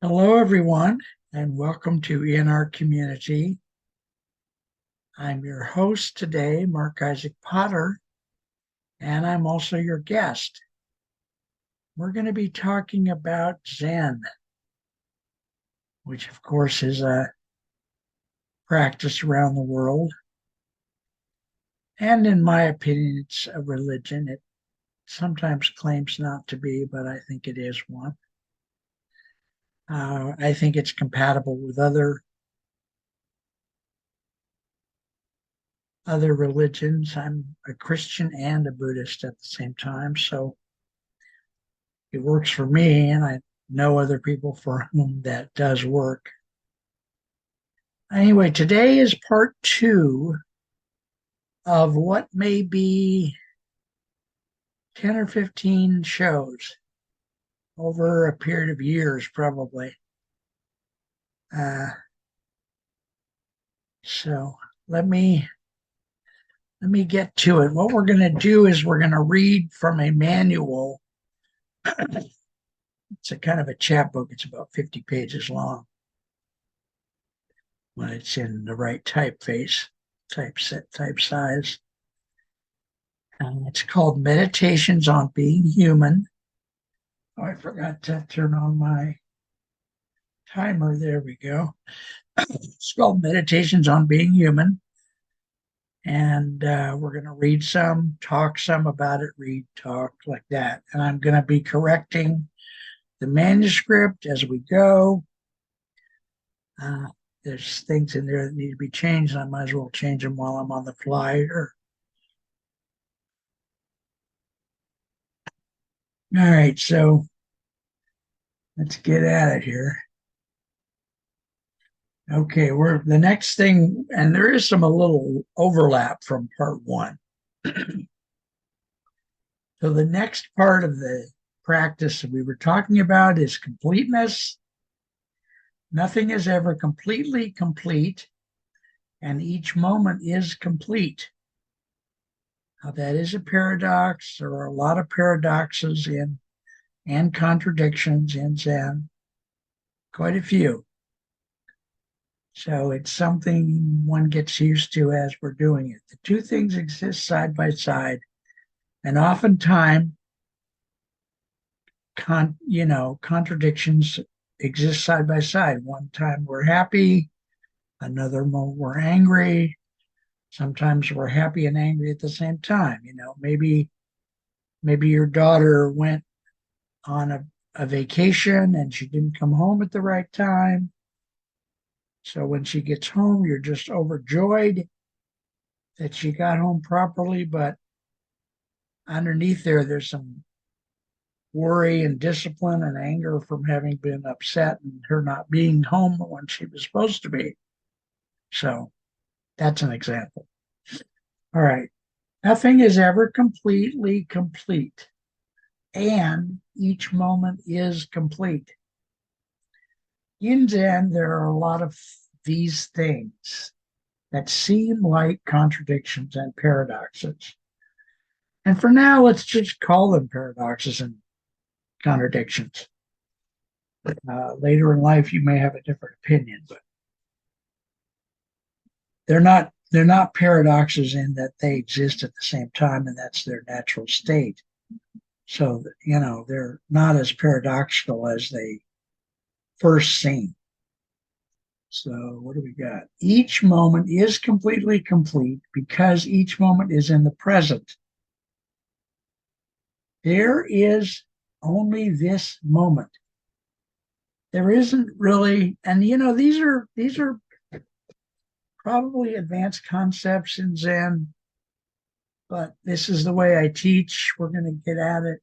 Hello, everyone, and welcome to In Our Community. I'm your host today, Marc Isaac Potter, and I'm also your guest. We're going to be talking about Zen, which, of course, is a practice around the world. And in my opinion, it's a religion. It sometimes claims not to be, but I think it is one. I think it's compatible with other religions. I'm a Christian and a Buddhist at the same time, so it works for me, and I know other people for whom that does work. Anyway, today is part two of what may be 10 or 15 shows over a period of years, probably. Uh, so let me get to it. What we're going to do is we're going to read from a manual. It's a kind of a chapbook. It's about 50 pages long when it's in the right typeface, type size. It's called Meditations on Being Human. Oh, I forgot to turn on my timer. There we go. It's called Meditations on Being Human. And we're going to read some, talk some about it, read, talk like that. And I'm going to be correcting the manuscript as we go. Uh, there's things in there that need to be changed. I might as well change them while I'm on the fly here. All right, so let's get at it here. Okay, we're the next thing, and there is a little overlap from part one. So the next part of the practice that we were talking about is completeness. Nothing is ever completely complete, and each moment is complete. Now, that is a paradox. There are a lot of paradoxes in and contradictions in Zen, quite a few. So it's something one gets used to as we're doing it. The two things exist side by side, and oftentimes, contradictions exist side by side. One time we're happy, another moment we're angry. Sometimes we're happy and angry at the same time. Maybe your daughter went on a vacation and she didn't come home at the right time. So when she gets home, you're just overjoyed that she got home properly, but underneath there's some worry and discipline and anger from having been upset and her not being home when she was supposed to be. So that's an example. All right. Nothing is ever completely complete, and each moment is complete. In Zen, there are a lot of these things that seem like contradictions and paradoxes. And for now, let's just call them paradoxes and contradictions. Later in life, you may have a different opinion, but they're not paradoxes in that they exist at the same time and that's their natural state. So they're not as paradoxical as they first seem. So what do we got? Each moment is completely complete because each moment is in the present. There is only this moment. There isn't really, and these are probably advanced concepts in Zen, but this is the way I teach. We're going to get at it.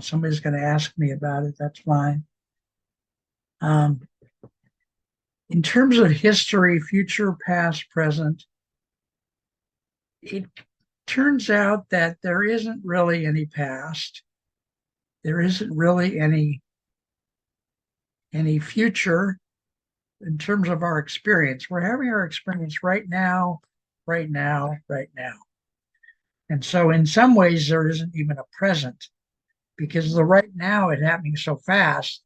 Somebody's going to ask me about it. That's fine. In terms of history, future, past, present, it turns out that there isn't really any past. There isn't really any future in terms of our experience. We're having our experience right now, right now, right now. And so in some ways, there isn't even a present because the right now is happening so fast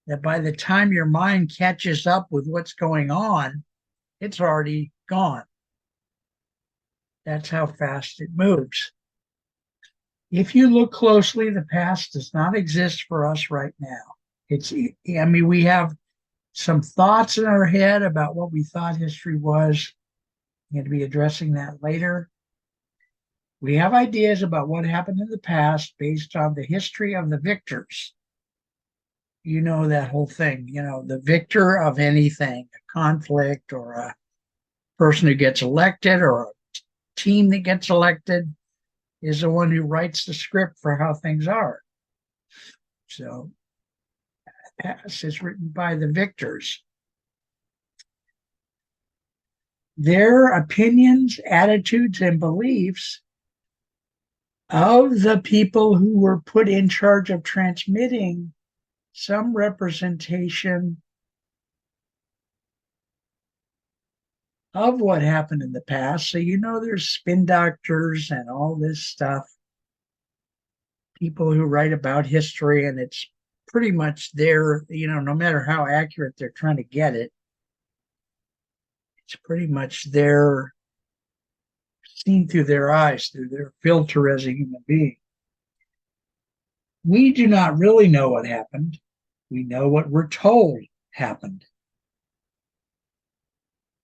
that by the time your mind catches up with what's going on, it's already gone. That's how fast it moves. If you look closely, the past does not exist for us right now. We have some thoughts in our head about what we thought history was. I'm going to be addressing that later. We have ideas about what happened in the past based on the history of the victors. You know that whole thing, the victor of anything, a conflict or a person who gets elected or a team that gets elected is the one who writes the script for how things are. So past is written by the victors. Their opinions, attitudes, and beliefs of the people who were put in charge of transmitting some representation of what happened in the past. So, there's spin doctors and all this stuff, people who write about history, and it's pretty much there, no matter how accurate they're trying to get it, it's pretty much there, seen through their eyes, through their filter as a human being. We do not really know what happened. We know what we're told happened.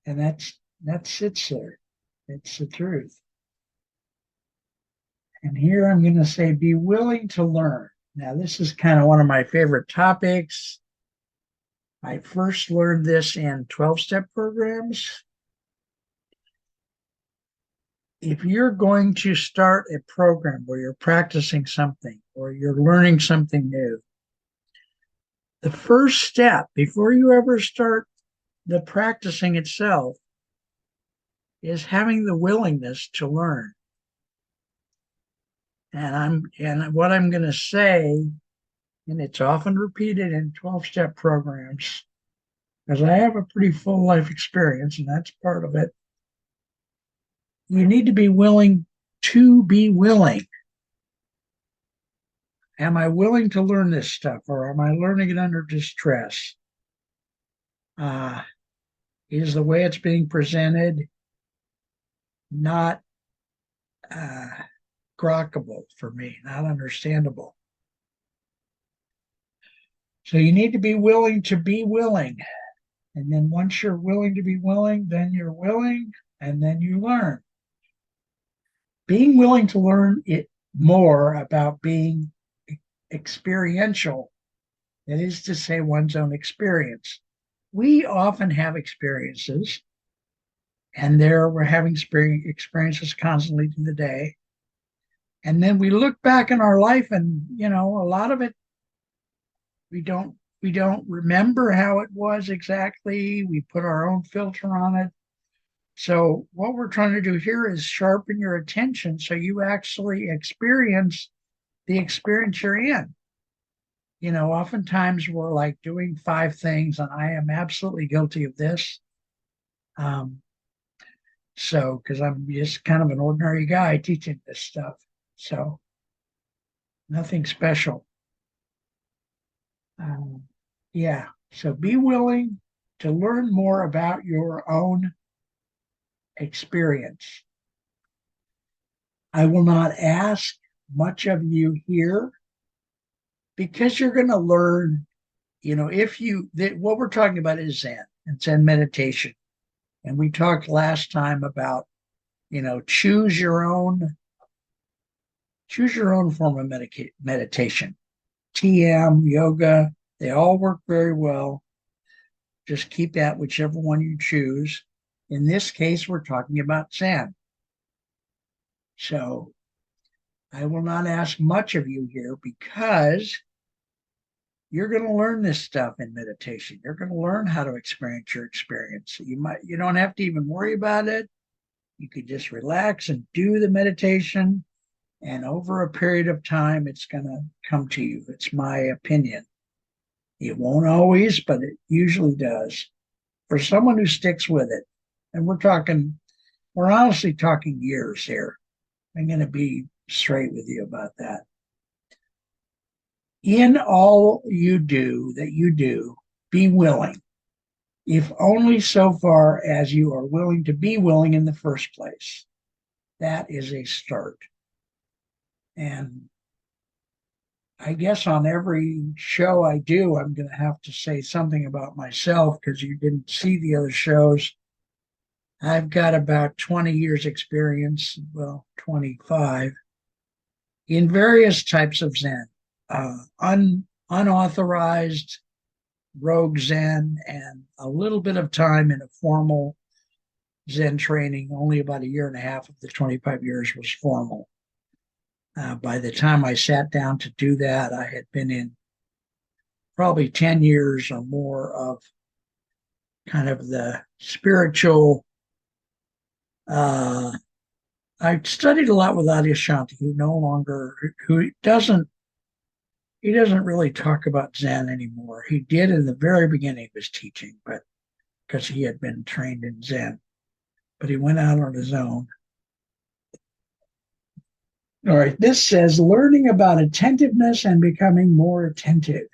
And that sits there. It's the truth. And here I'm going to say, be willing to learn. Now, this is kind of one of my favorite topics. I first learned this in 12-step programs. If you're going to start a program where you're practicing something or you're learning something new, the first step before you ever start the practicing itself is having the willingness to learn. And what I'm going to say, and it's often repeated in 12-step programs, because I have a pretty full life experience, and that's part of it. You need to be willing to be willing. Am I willing to learn this stuff, or am I learning it under distress? Is the way it's being presented not grokkable for me, not understandable? So you need to be willing to be willing. And then once you're willing to be willing, then you're willing, and then you learn. Being willing to learn it more about being experiential, that is to say, one's own experience. We often have experiences, and we're having experiences constantly to the day. And then we look back in our life, and a lot of it we don't remember how it was exactly. We put our own filter on it. So what we're trying to do here is sharpen your attention so you actually experience the experience you're in. Oftentimes we're like doing 5 things, and I am absolutely guilty of this. Because I'm just kind of an ordinary guy teaching this stuff. So nothing special. Yeah. So be willing to learn more about your own experience. I will not ask much of you here because you're going to learn, what we're talking about is Zen and Zen meditation. And we talked last time about, choose your own form of meditation. TM, yoga, they all work very well. Just keep that whichever one you choose. In this case, we're talking about Zen. So I will not ask much of you here because you're going to learn this stuff in meditation. You're going to learn how to experience your experience. You don't have to even worry about it. You could just relax and do the meditation. And over a period of time, it's going to come to you. It's my opinion. It won't always, but it usually does. For someone who sticks with it, and we're honestly talking years here. I'm going to be straight with you about that. In all that you do, be willing, if only so far as you are willing to be willing in the first place. That is a start. And I guess on every show I do, I'm going to have to say something about myself because you didn't see the other shows. I've got about 20 years experience, well, 25, in various types of Zen, unauthorized rogue Zen, and a little bit of time in a formal Zen training. Only about a year and a half of the 25 years was formal. By the time I sat down to do that, I had been in probably 10 years or more of kind of the spiritual. Uh, I studied a lot with Adyashanti, who he doesn't really talk about Zen anymore. He did in the very beginning of his teaching, but because he had been trained in Zen, but he went out on his own. All right, this says learning about attentiveness and becoming more attentive.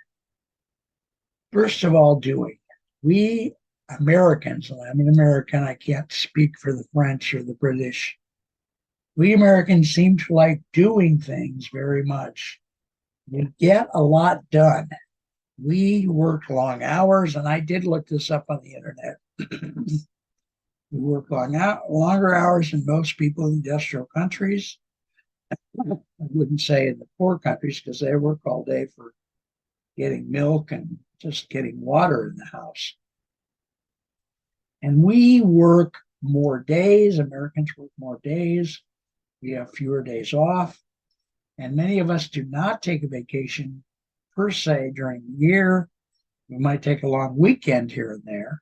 First of all, doing. We Americans, and I'm an American, I can't speak for the French or the British. We Americans seem to like doing things very much. We get a lot done. We work long hours, and I did look this up on the internet. We work longer hours than most people in industrial countries. I wouldn't say in the poor countries because they work all day for getting milk and just getting water in the house. And we work more days. Americans work more days. We have fewer days off. And many of us do not take a vacation per se during the year. We might take a long weekend here and there.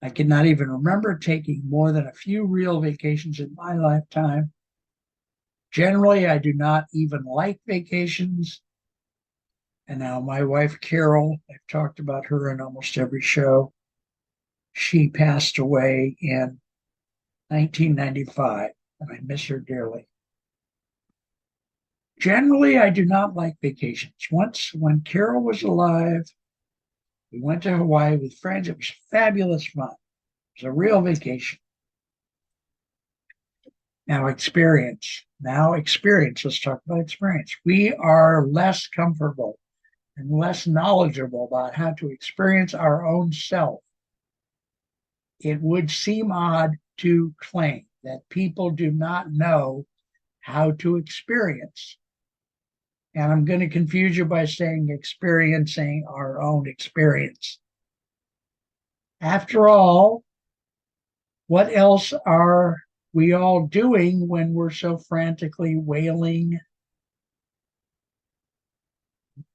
I cannot even remember taking more than a few real vacations in my lifetime. Generally, I do not even like vacations. And now my wife, Carol, I've talked about her in almost every show. She passed away in 1995, and I miss her dearly. Generally, I do not like vacations. Once, when Carol was alive, we went to Hawaii with friends. It was fabulous fun. It was a real vacation. Now, experience. Let's talk about experience. We are less comfortable and less knowledgeable about how to experience our own self. It would seem odd to claim that people do not know how to experience. And I'm going to confuse you by saying experiencing our own experience. After all, what else are we all doing when we're so frantically wailing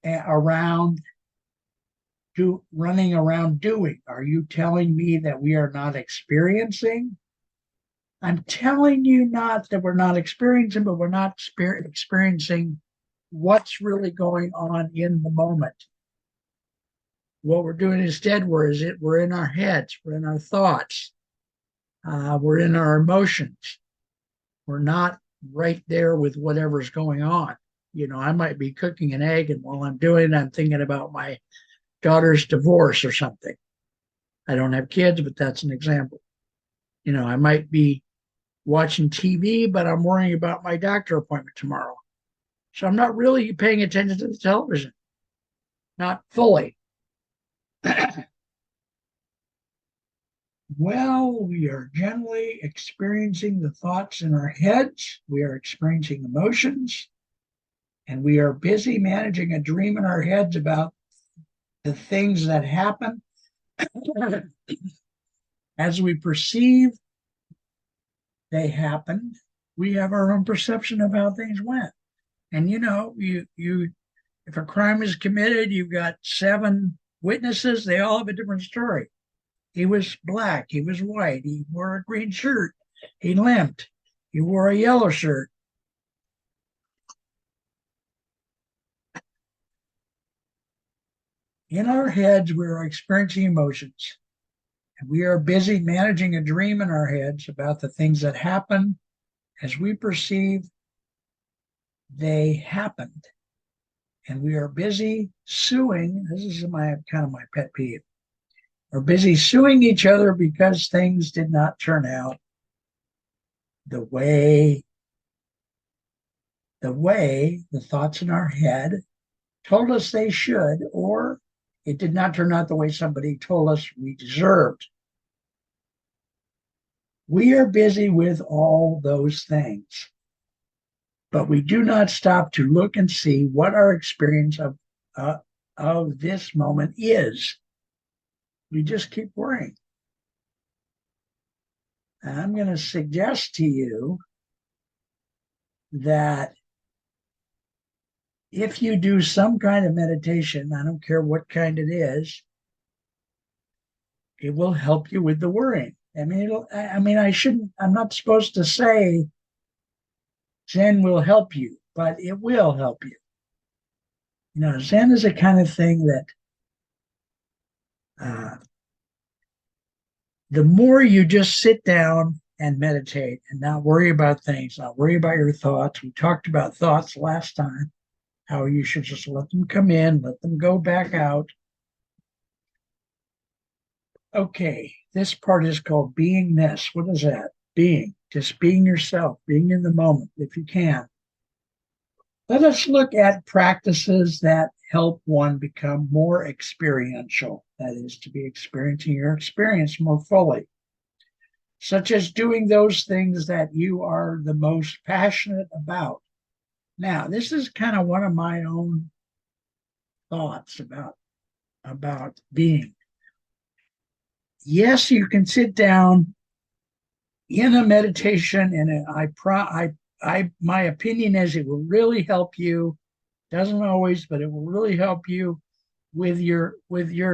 around, running around doing? Are you telling me that we are not experiencing? I'm telling you not that we're not experiencing, but we're not experiencing what's really going on in the moment. What we're doing instead, we're in our heads, we're in our thoughts, we're in our emotions. We're not right there with whatever's going on. You know, I might be cooking an egg, and while I'm doing it, I'm thinking about my daughter's divorce or something. I don't have kids, but that's an example. You know, I might be watching TV, but I'm worrying about my doctor appointment tomorrow. So I'm not really paying attention to the television, not fully. Well, we are generally experiencing the thoughts in our heads. We are experiencing emotions, and we are busy managing a dream in our heads about the things that happen. As we perceive they happened, we have our own perception of how things went. And you know, if a crime is committed, you've got 7 witnesses, they all have a different story. He was black, he was white, he wore a green shirt, he limped, he wore a yellow shirt. In our heads, we are experiencing emotions, and we are busy managing a dream in our heads about the things that happen as we perceive they happened. And we are busy suing. This is my kind of my pet peeve. We're busy suing each other because things did not turn out the way the thoughts in our head told us they should, or it did not turn out the way somebody told us we deserved. We are busy with all those things, but we do not stop to look and see what our experience of this moment is. We just keep worrying. And I'm going to suggest to you that if you do some kind of meditation, I don't care what kind it is, it will help you with the worrying. I'm not supposed to say Zen will help you, but it will help you. You know, Zen is a kind of thing that the more you just sit down and meditate and not worry about things, not worry about your thoughts. We talked about thoughts last time, how you should just let them come in, let them go back out. Okay, this part is called beingness. What is that? Being, just being yourself, being in the moment, if you can. Let us look at practices that help one become more experiential. That is, to be experiencing your experience more fully, such as doing those things that you are the most passionate about. Now, this is kind of one of my own thoughts about being. Yes, you can sit down in a meditation, and my opinion is it will really help you. Doesn't always, but it will really help you with your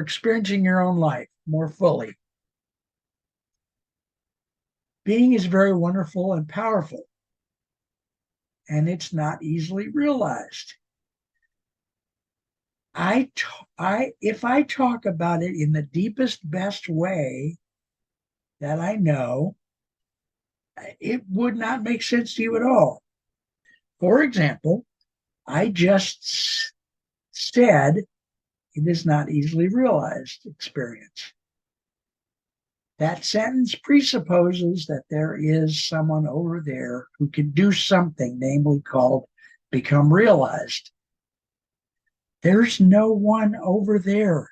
experiencing your own life more fully. Being is very wonderful and powerful, and it's not easily realized. If I talk about it in the deepest, best way that I know, it would not make sense to you at all. For example, I just said it is not easily realized experience. That sentence presupposes that there is someone over there who can do something, namely called become realized. There's no one over there.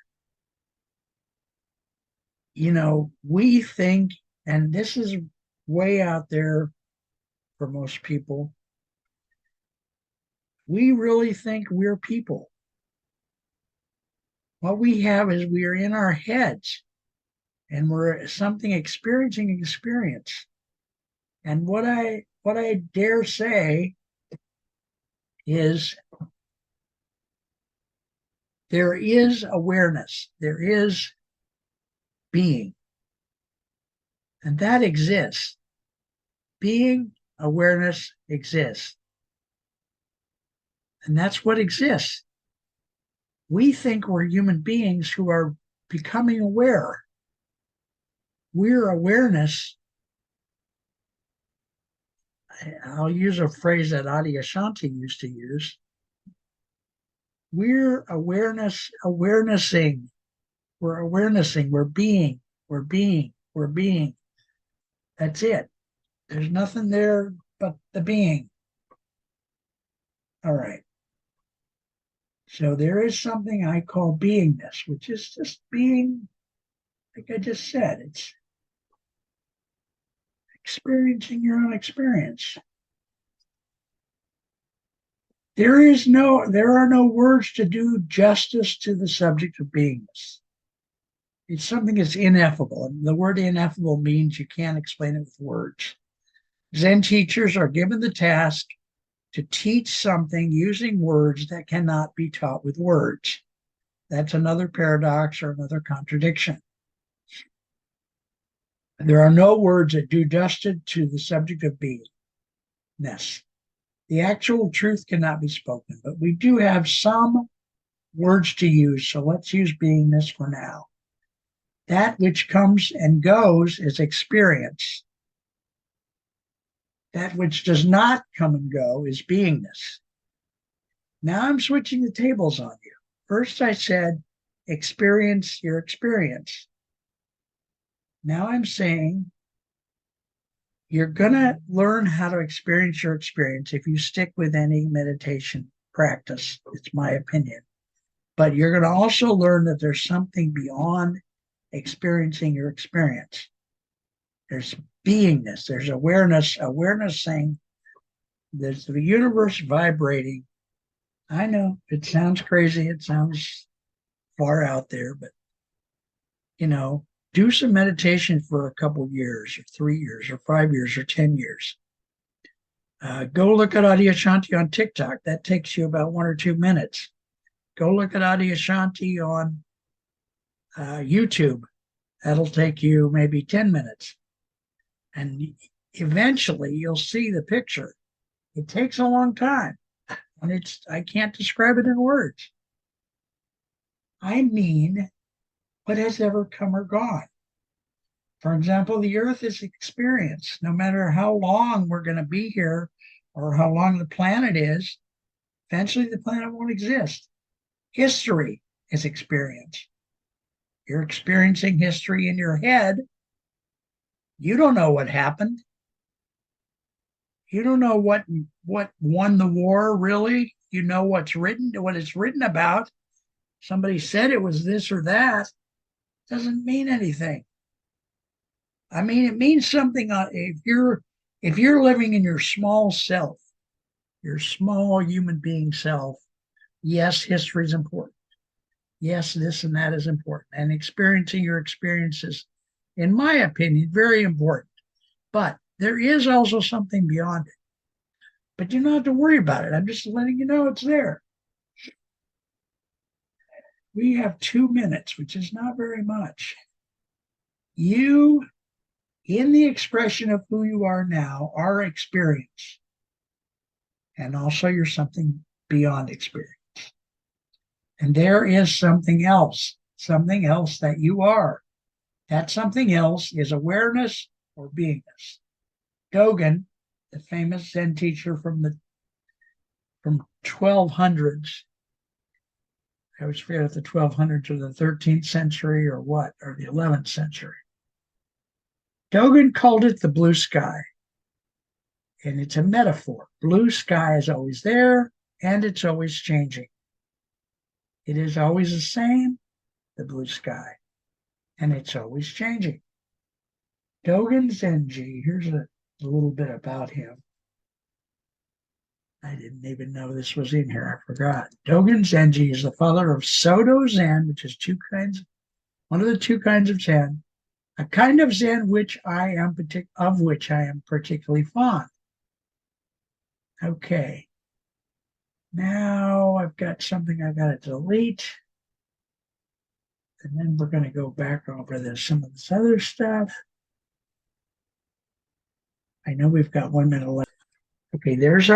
You know, we think, and this is way out there for most people, we really think we're people. What we have is we are in our heads and we're something experiencing experience. And what I dare say is there is awareness, there is being, and that exists. Being, awareness exists. And that's what exists. We think we're human beings who are becoming aware. We're awareness. I'll use a phrase that Adyashanti used to use. We're awareness, awarenessing. We're awarenessing. We're being. We're being. We're being. That's it. There's nothing there but the being. All right. So there is something I call beingness, which is just being, like I just said, it's experiencing your own experience. There are no words to do justice to the subject of beingness. It's something that's ineffable. And the word ineffable means you can't explain it with words. Zen teachers are given the task to teach something using words that cannot be taught with words. That's another paradox or another contradiction. There are no words that do justice to the subject of beingness. The actual truth cannot be spoken, but we do have some words to use, so let's use beingness for now. That which comes and goes is experience. That which does not come and go is beingness. Now I'm switching the tables on you. First I said, experience your experience. Now I'm saying you're going to learn how to experience your experience if you stick with any meditation practice. It's my opinion. But you're going to also learn that there's something beyond experiencing your experience. There's beingness, there's awareness saying there's the universe vibrating. I know it sounds crazy, it sounds far out there, but do some meditation for a couple years or 3 years or 5 years or 10 years. Go look at Adyashanti on TikTok. That takes you about 1 or 2 minutes. Go look at Adyashanti on YouTube. That'll take you maybe 10 minutes. And eventually you'll see the picture. It takes a long time. And I can't describe it in words. I mean, what has ever come or gone? For example, the earth is experience. No matter how long we're going to be here or how long the planet is, eventually the planet won't exist. History is experience. You're experiencing history in your head. You don't know what happened. You don't know what won the war, really. You know what it's written about. Somebody said it was this or that. Doesn't mean anything. I mean, it means something if you're living in your small self, your small human being self. Yes, history is important. Yes, this and that is important. And experiencing your experiences, in my opinion, very important. But there is also something beyond it. But you don't have to worry about it. I'm just letting you know it's there. We have 2 minutes, which is not very much. You, in the expression of who you are now, are experience. And also you're something beyond experience. And there is something else that you are. That something else is awareness or beingness. Dogen, the famous Zen teacher from 1200s, I always forget if the 1200s or the 13th century or what, or the 11th century. Dogen called it the blue sky. And it's a metaphor. Blue sky is always there and it's always changing. It is always the same, the blue sky, and it's always changing. Dogen Zenji, here's a little bit about him. I didn't even know this was in here. I forgot. Dogen Zenji is the father of Soto Zen, which is one of the 2 kinds of Zen, a kind of Zen of which I am particularly fond. Okay. Now I've got something I got to delete. And then we're going to go back over some of this other stuff. I know we've got 1 minute left. Okay, there's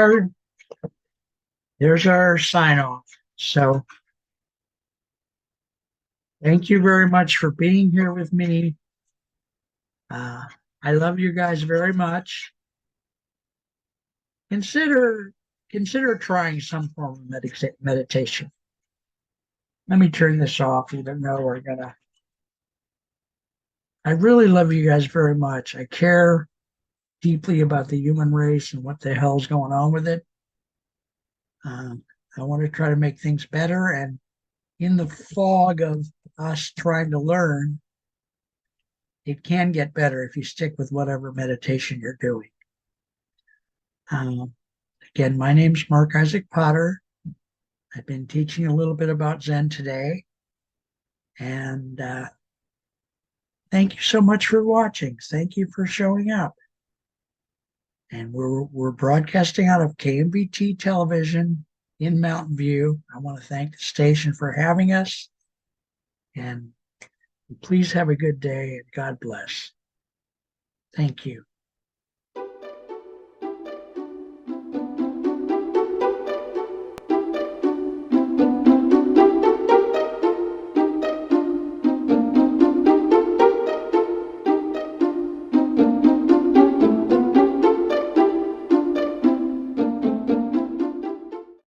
our sign off. So thank you very much for being here with me. I love you guys very much. Consider trying some form of meditation. Let me turn this off, even though I really love you guys very much. I care deeply about the human race and what the hell's going on with it. I want to try to make things better. And in the fog of us trying to learn, it can get better if you stick with whatever meditation you're doing. Again, my name's Marc Isaac Potter. I've been teaching a little bit about Zen today. And thank you so much for watching. Thank you for showing up. And we're broadcasting out of KMVT television in Mountain View. I want to thank the station for having us. And please have a good day and God bless. Thank you.